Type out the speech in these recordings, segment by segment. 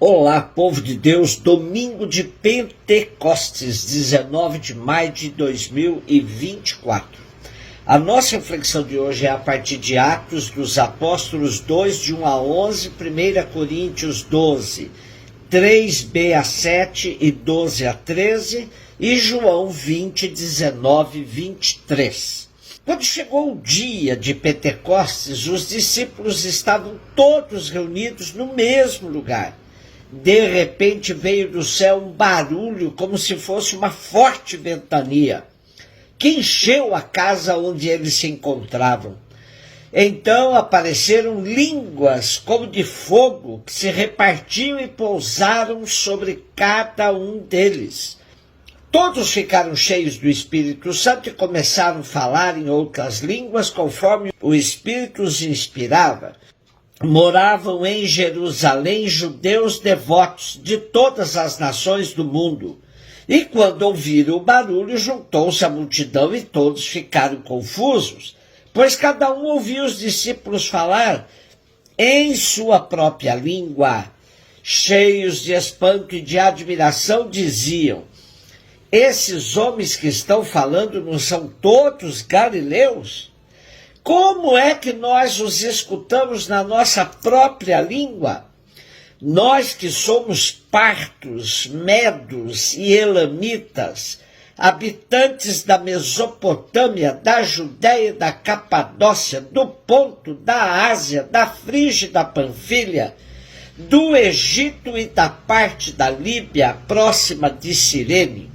Olá, povo de Deus, domingo de Pentecostes, 19 de maio de 2024. A nossa reflexão de hoje é a partir de Atos dos Apóstolos 2, de 1 a 11, 1 Coríntios 12, 3b a 7 e 12 a 13, e João 20, 19 e 23. Quando chegou o dia de Pentecostes, os discípulos estavam todos reunidos no mesmo lugar. De repente veio do céu um barulho como se fosse uma forte ventania, que encheu a casa onde eles se encontravam. Então apareceram línguas como de fogo que se repartiam e pousaram sobre cada um deles. Todos ficaram cheios do Espírito Santo e começaram a falar em outras línguas conforme o Espírito os inspirava. Moravam em Jerusalém judeus devotos de todas as nações do mundo. E quando ouviram o barulho, juntou-se a multidão e todos ficaram confusos, pois cada um ouvia os discípulos falar em sua própria língua. Cheios de espanto e de admiração, diziam: esses homens que estão falando não são todos galileus? Como é que nós os escutamos na nossa própria língua? Nós que somos partos, medos e elamitas, habitantes da Mesopotâmia, da Judéia, da Capadócia, do Ponto, da Ásia, da Frígia e da Panfilha, do Egito e da parte da Líbia próxima de Cirene.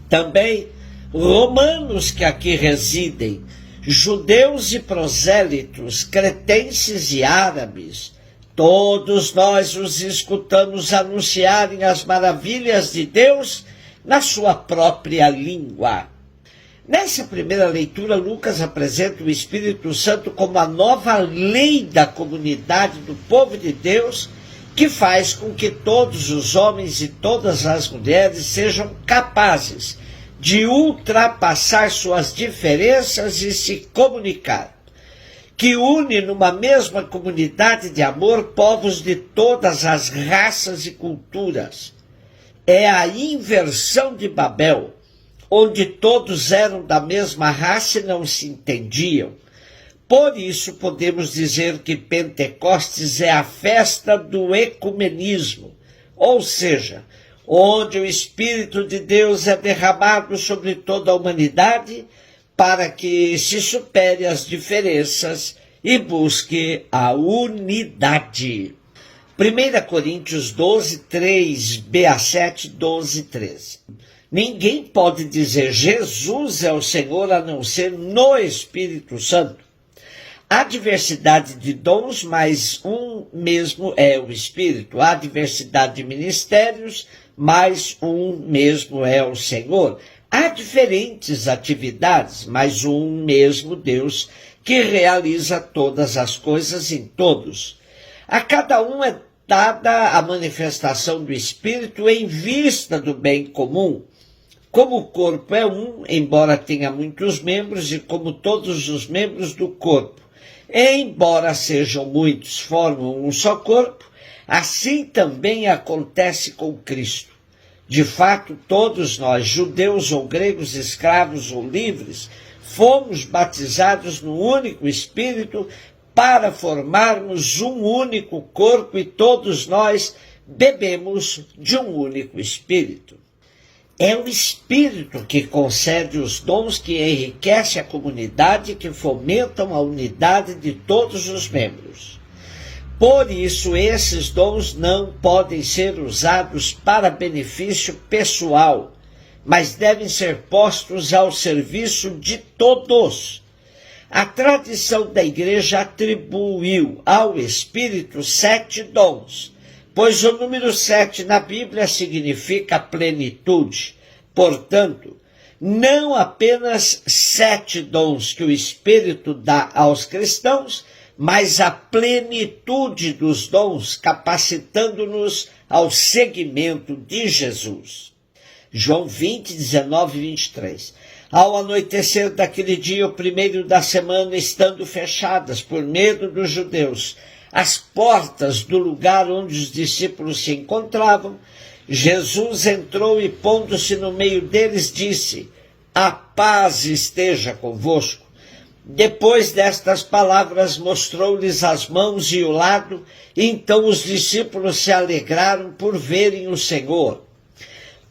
Também romanos que aqui residem, judeus e prosélitos, cretenses e árabes, todos nós os escutamos anunciarem as maravilhas de Deus na sua própria língua. Nessa primeira leitura, Lucas apresenta o Espírito Santo como a nova lei da comunidade do povo de Deus, que faz com que todos os homens e todas as mulheres sejam capazes de ultrapassar suas diferenças e se comunicar, que une numa mesma comunidade de amor povos de todas as raças e culturas. É a inversão de Babel, onde todos eram da mesma raça e não se entendiam. Por isso podemos dizer que Pentecostes é a festa do ecumenismo, ou seja, onde o Espírito de Deus é derramado sobre toda a humanidade para que se supere as diferenças e busque a unidade. 1 Coríntios 12, 3b a 7, 12, 13. Ninguém pode dizer Jesus é o Senhor a não ser no Espírito Santo. Há diversidade de dons, mas um mesmo é o Espírito. Há diversidade de ministérios, mas um mesmo é o Senhor. Há diferentes atividades, mas um mesmo Deus que realiza todas as coisas em todos. A cada um é dada a manifestação do Espírito em vista do bem comum. Como o corpo é um, embora tenha muitos membros, e como todos os membros do corpo, embora sejam muitos, formam um só corpo, assim também acontece com Cristo. De fato, todos nós, judeus ou gregos, escravos ou livres, fomos batizados no único Espírito para formarmos um único corpo e todos nós bebemos de um único Espírito. É o Espírito que concede os dons que enriquecem a comunidade e que fomentam a unidade de todos os membros. Por isso, esses dons não podem ser usados para benefício pessoal, mas devem ser postos ao serviço de todos. A tradição da Igreja atribuiu ao Espírito 7 dons, pois o número 7 na Bíblia significa plenitude. Portanto, não apenas 7 dons que o Espírito dá aos cristãos, mas a plenitude dos dons, capacitando-nos ao seguimento de Jesus. João 20, 19 e 23. Ao anoitecer daquele dia, o primeiro da semana, estando fechadas por medo dos judeus, às portas do lugar onde os discípulos se encontravam, Jesus entrou e, pondo-se no meio deles, disse: "A paz esteja convosco." Depois destas palavras, mostrou-lhes as mãos e o lado, e então os discípulos se alegraram por verem o Senhor.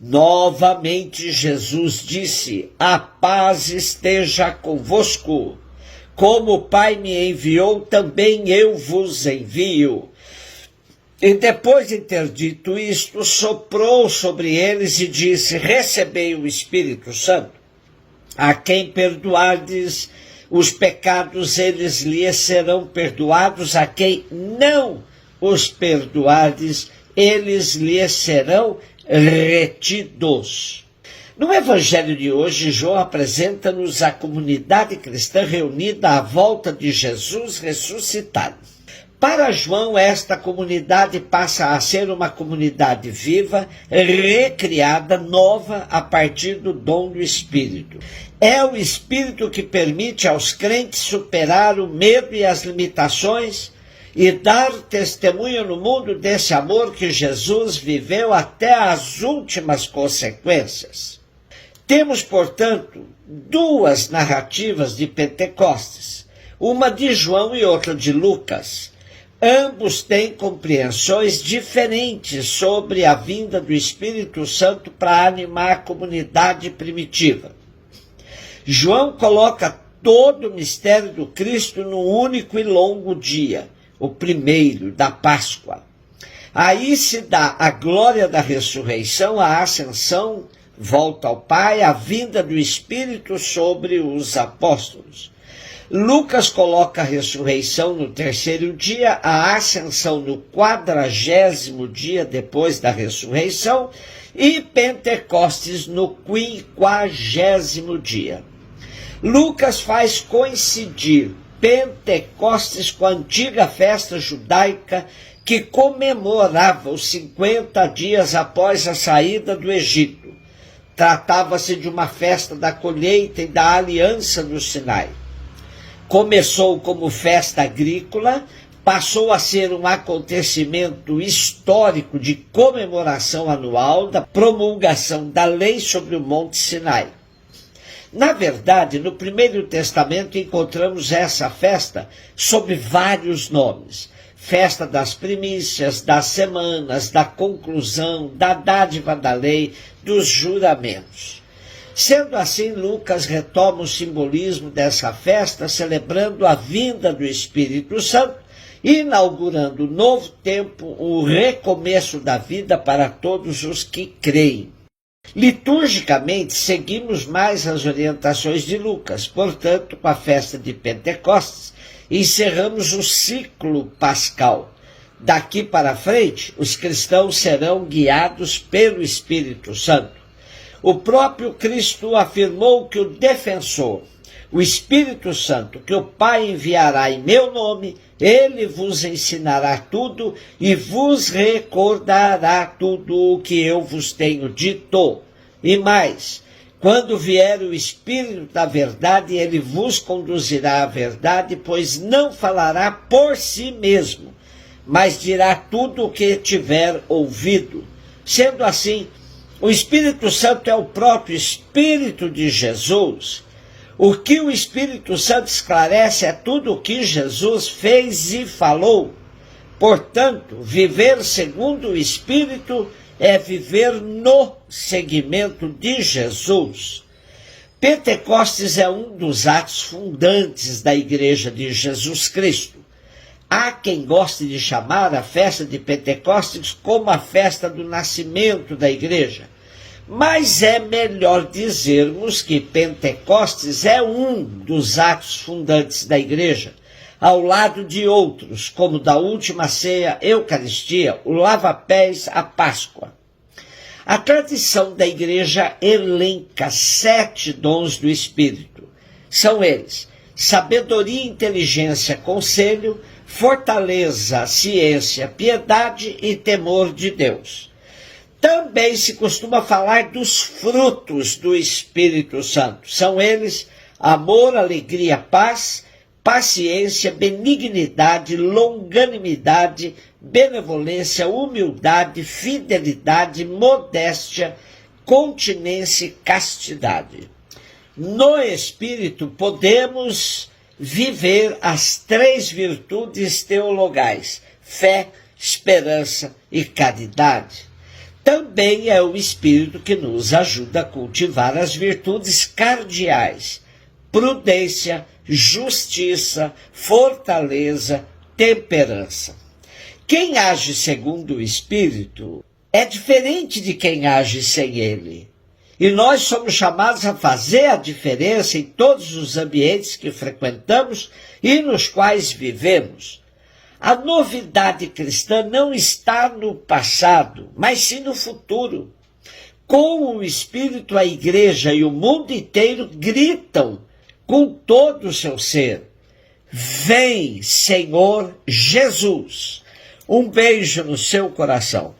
Novamente Jesus disse: "A paz esteja convosco. Como o Pai me enviou, também eu vos envio." E depois de ter dito isto, soprou sobre eles e disse: "Recebei o Espírito Santo. A quem perdoardes os pecados, eles lhes serão perdoados. A quem não os perdoardes, eles lhes serão retidos." No Evangelho de hoje, João apresenta-nos a comunidade cristã reunida à volta de Jesus ressuscitado. Para João, esta comunidade passa a ser uma comunidade viva, recriada, nova, a partir do dom do Espírito. É o Espírito que permite aos crentes superar o medo e as limitações e dar testemunho no mundo desse amor que Jesus viveu até as últimas consequências. Temos, portanto, duas narrativas de Pentecostes, uma de João e outra de Lucas. Ambos têm compreensões diferentes sobre a vinda do Espírito Santo para animar a comunidade primitiva. João coloca todo o mistério do Cristo num único e longo dia, o primeiro, da Páscoa. Aí se dá a glória da ressurreição, a ascensão, volta ao Pai, a vinda do Espírito sobre os apóstolos. Lucas coloca a ressurreição no terceiro dia, a ascensão no 40º dia depois da ressurreição e Pentecostes no 50º dia. Lucas faz coincidir Pentecostes com a antiga festa judaica que comemorava os 50 dias após a saída do Egito. Tratava-se de uma festa da colheita e da aliança do Sinai. Começou como festa agrícola, passou a ser um acontecimento histórico de comemoração anual da promulgação da lei sobre o Monte Sinai. Na verdade, no Primeiro Testamento encontramos essa festa sob vários nomes. Festa das primícias, das semanas, da conclusão, da dádiva da lei, dos juramentos. Sendo assim, Lucas retoma o simbolismo dessa festa, celebrando a vinda do Espírito Santo, inaugurando um novo tempo, o recomeço da vida para todos os que creem. Liturgicamente, seguimos mais as orientações de Lucas, portanto, com a festa de Pentecostes, encerramos o ciclo pascal. Daqui para frente, os cristãos serão guiados pelo Espírito Santo. O próprio Cristo afirmou que o defensor, o Espírito Santo, que o Pai enviará em meu nome, ele vos ensinará tudo e vos recordará tudo o que eu vos tenho dito. E mais, quando vier o Espírito da verdade, ele vos conduzirá à verdade, pois não falará por si mesmo, mas dirá tudo o que tiver ouvido. Sendo assim, o Espírito Santo é o próprio Espírito de Jesus. O que o Espírito Santo esclarece é tudo o que Jesus fez e falou. Portanto, viver segundo o Espírito é viver no seguimento de Jesus. Pentecostes é um dos atos fundantes da Igreja de Jesus Cristo. Há quem goste de chamar a festa de Pentecostes como a festa do nascimento da Igreja. Mas é melhor dizermos que Pentecostes é um dos atos fundantes da Igreja, ao lado de outros, como da última ceia, Eucaristia, o lava-pés, a Páscoa. A tradição da Igreja elenca 7 dons do Espírito. São eles: sabedoria, inteligência, conselho, fortaleza, ciência, piedade e temor de Deus. Também se costuma falar dos frutos do Espírito Santo. São eles amor, alegria, paz, paciência, benignidade, longanimidade, benevolência, humildade, fidelidade, modéstia, continência e castidade. No Espírito podemos viver as 3 virtudes teologais: fé, esperança e caridade. Também é o Espírito que nos ajuda a cultivar as virtudes cardeais: prudência, justiça, fortaleza, temperança. Quem age segundo o Espírito é diferente de quem age sem ele. E nós somos chamados a fazer a diferença em todos os ambientes que frequentamos e nos quais vivemos. A novidade cristã não está no passado, mas sim no futuro. Com o Espírito, a igreja e o mundo inteiro gritam com todo o seu ser: vem, Senhor Jesus. Um beijo no seu coração.